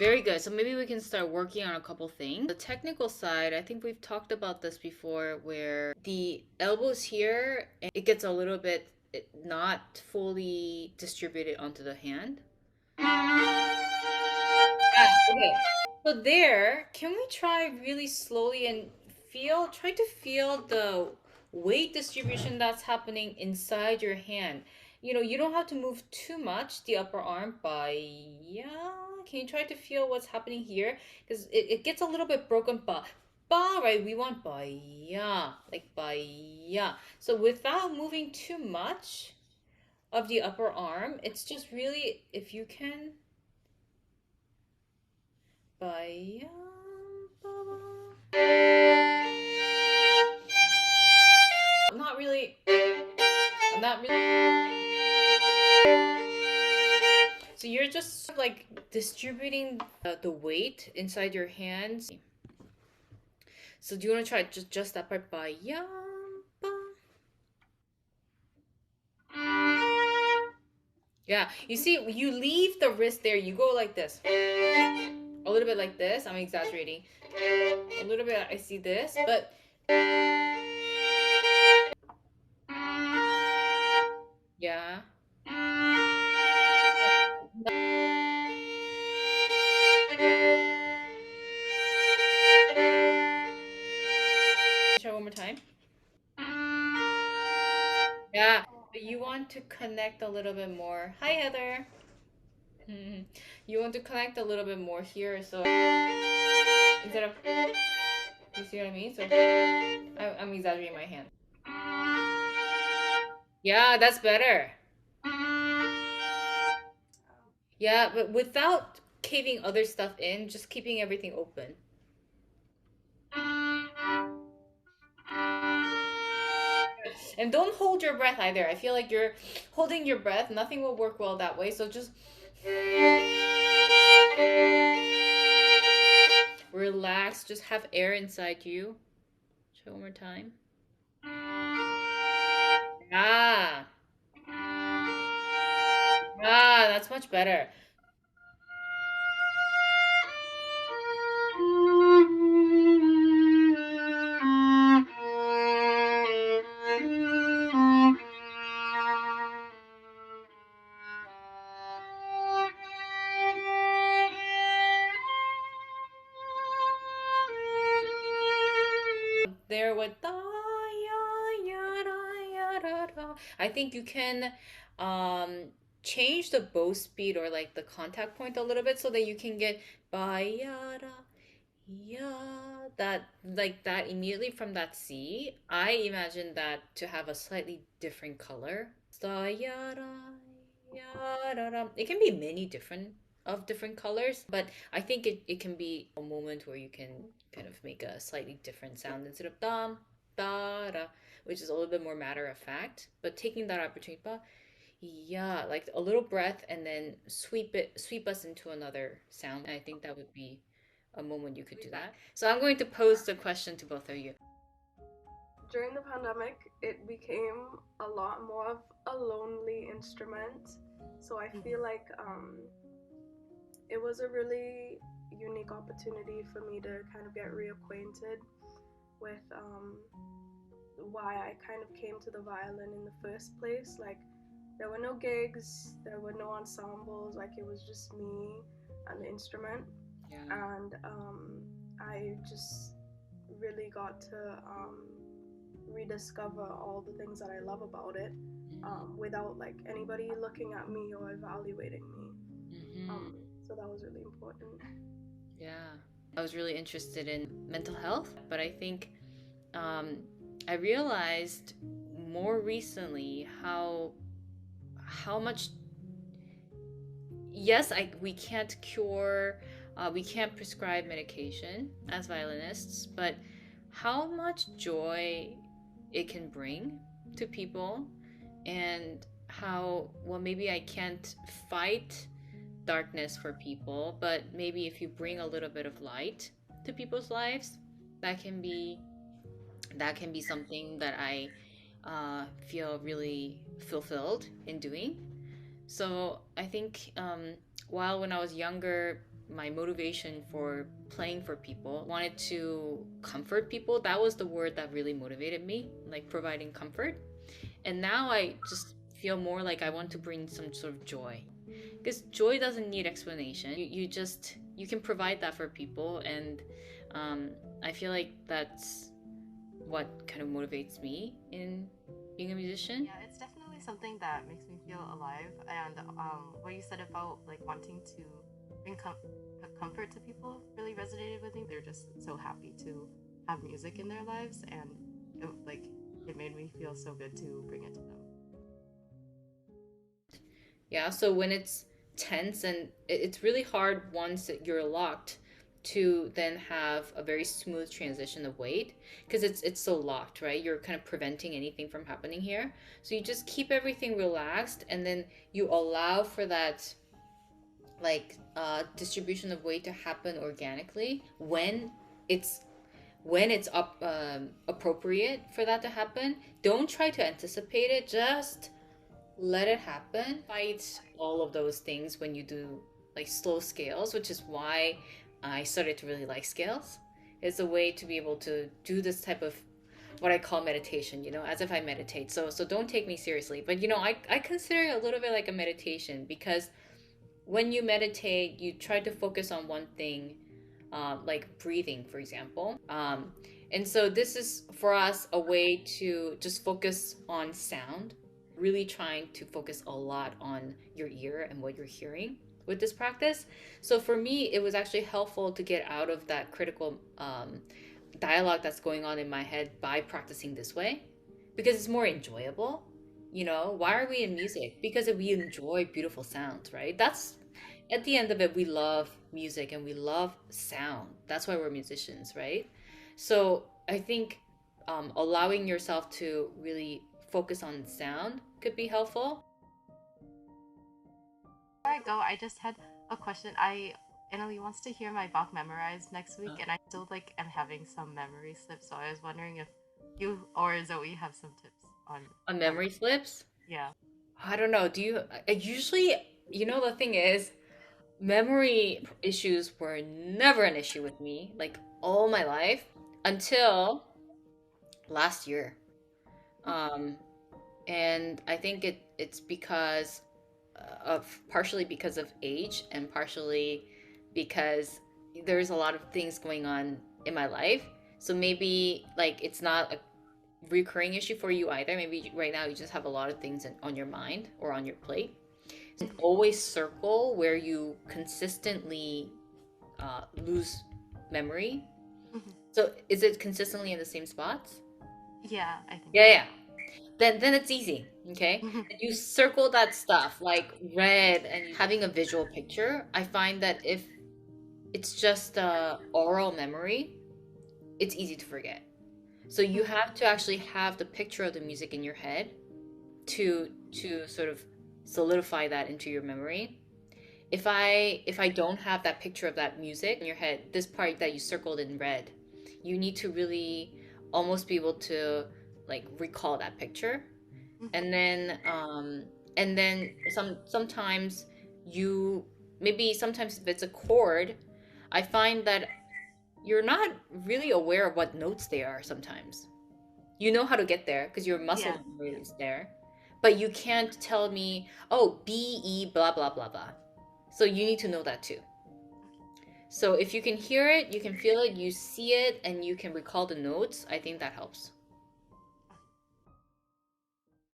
Very good. So maybe we can start working on a couple things. The technical side, I think we've talked about this before, where the elbows here, it gets a little bit not fully distributed onto the hand. Okay. So there, can we try really slowly and try to feel the weight distribution that's happening inside your hand. You don't have to move too much the upper arm by, yeah. Can you try to feel what's happening here? Because it gets a little bit broken, right? We want ba, yeah, like ba, yeah. So without moving too much of the upper arm, it's just really, if you can, ba, yeah, ba, I'm not really. I'm not really. So you're just sort of like distributing the weight inside your hands. So do you want to try just that part by yum? Yeah, you see, you leave the wrist there. You go like this, a little bit like this. I'm exaggerating. A little bit. I see this, but yeah. Try one more time. Yeah, but you want to connect a little bit more. Hi, Heather. Mhm. You want to connect a little bit more here, so instead of, you see what I mean? So I'm exaggerating my hand. Yeah, that's better. Yeah, but without caving other stuff in, just keeping everything open. And don't hold your breath either. I feel like you're holding your breath. Nothing will work well that way. So just relax. Just have air inside you. Try one more time. Ah. Ah, that's much better. There with da ya ya da ya da da. I think you can change the bow speed or like the contact point a little bit so that you can get ba ya da ya, that like that immediately from that C. I imagine that to have a slightly different color. Da ya da ya da da. It can be many different colors, but I think it can be a moment where you can kind of make a slightly different sound instead of dum da da, which is a little bit more matter of fact. But taking that opportunity, ba, yeah, like a little breath and then sweep us into another sound. I think that would be a moment you could do that. So I'm going to pose the question to both of you. During the pandemic, it became a lot more of a lonely instrument. So I feel like it was a really unique opportunity for me to kind of get reacquainted with why I kind of came to the violin in the first place. Like, there were no gigs, there were no ensembles, like, it was just me and the instrument. Yeah. And I just really got to rediscover all the things that I love about it without like anybody looking at me or evaluating me. So that was really important. Yeah. I was really interested in mental health, but I think um, I realized more recently how much, yes, we can't cure, we can't prescribe medication as violinists, but how much joy it can bring to people, and how, well, maybe I can't fight darkness for people, but maybe if you bring a little bit of light to people's lives, that can be something that I feel really fulfilled in doing. So I think while when I was younger, my motivation for playing for people, wanted to comfort people. That was the word that really motivated me, like providing comfort. And now I just feel more like I want to bring some sort of joy, because joy doesn't need explanation. You can provide that for people, and I feel like that's what kind of motivates me in being a musician. Yeah, it's definitely something that makes me feel alive. And what you said about like wanting to bring comfort to people really resonated with me. They're just so happy to have music in their lives, and it made me feel so good to bring it to them. Yeah, so when it's tense and it's really hard once that you're locked to then have a very smooth transition of weight, because it's so locked, right? You're kind of preventing anything from happening here. So you just keep everything relaxed, and then you allow for that like distribution of weight to happen organically it's when it's appropriate for that to happen. Don't try to anticipate it, just let it happen. Fight all of those things when you do like slow scales, which is why I started to really like scales. It's a way to be able to do this type of what I call meditation, as if I meditate. So don't take me seriously, but I consider it a little bit like a meditation, because when you meditate, you try to focus on one thing, like breathing, for example. And so this is for us a way to just focus on sound, really trying to focus a lot on your ear and what you're hearing with this practice. So for me, it was actually helpful to get out of that critical dialogue that's going on in my head by practicing this way, because it's more enjoyable. Why are we in music? Because we enjoy beautiful sounds, right? That's at the end of it, we love music and we love sound. That's why we're musicians, right? So I think allowing yourself to really focus on sound could be helpful. Before I go, I just had a question. Annalie wants to hear my Bach memorized next week, and I still am having some memory slips. So I was wondering if you or Zoe have some tips On memory slips? Yeah. I don't know. I usually, the thing is, memory issues were never an issue with me, like all my life, until last year. And I think it's because partially because of age, and partially because there's a lot of things going on in my life. So maybe it's not a recurring issue for you either. Maybe right now you just have a lot of things on your mind or on your plate. And always circle where you consistently lose memory. Mm-hmm. So is it consistently in the same spots? Yeah, I think. Yeah. Then it's easy, okay? And you circle that stuff like red, and having a visual picture. I find that if it's just oral memory, it's easy to forget. So you have to actually have the picture of the music in your head to sort of solidify that into your memory. If I don't have that picture of that music in your head, this part that you circled in red, you need to really almost be able to recall that picture. And then sometimes sometimes if it's a chord, I find that you're not really aware of what notes they are. Sometimes you know how to get there because your muscle memory is there, but you can't tell me, oh, B, E, blah, blah, blah, blah. So you need to know that too. So if you can hear it, you can feel it, you see it, and you can recall the notes, I think that helps.